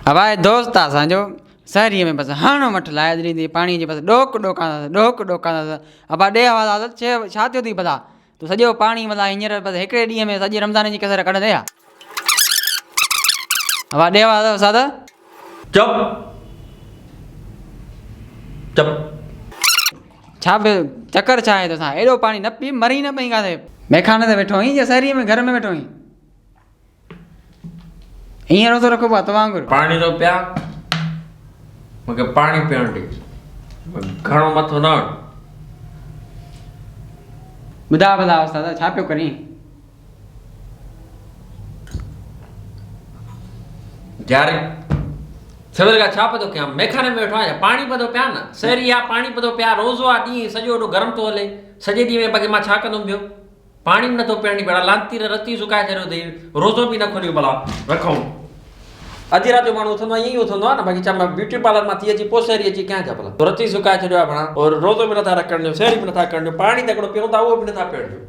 हवाए दोस्त आहे असांजो शहरीअ में बसि हाणो मठु लाहे ॾींदी पाणी जे बसि ॾोक ॾोकांदा अबा ॾे आवाज़ चए छा थियो अथई भला तूं सॼो पाणी भला हींअर बसि हिकिड़े ॾींहं में सॼे रमज़ान जी कसर कढंदे आहे हवा ॾे आवाज़ सादा चुप चुप छा बि चकर छा आहे तोसां एॾो पाणी न पी मरी न पई काथे मैखाने ते वेठो आहीं या शहरीअ में घर में वेठो आहीं हींअर थो रखो आहे तव्हां वांगुरु पाणी थो पिया मूंखे पाणी पीअण ॾे घणो मथो न ॿुधा भला दादा छा पियो करीं यार सवेल खां छा पियो थो कयां मैखाने में वेठो आहियां पाणी पियो थो पिया न शहरी आहे पाणी पियो थो पिया रोज़ो आहे ॾींहुं सॼो एॾो गरम थो हले सॼे ॾींहं में बाक़ी मां छा कंदुमि ॿियो पाणी बि नथो पीअण ॾे लांती रती सुकाए छॾियो अथई रोज़ो बि न खोलियो भला रखूं अधी राति जो माण्हू उथंदो आहे ईअं ई उथंदो आहे न बाक़ी छा मां ब्यूटी पार्लर मां थी अची पोइ शहरी अची कयां छा भला रती सुकाए छॾियो आहे भला और रोज़ो बि नथा रखण ॾियो शहरी बि नथा करण ॾियो पाणी त हिकिड़ो पियूं था उहो बि नथा पीअण ॾियो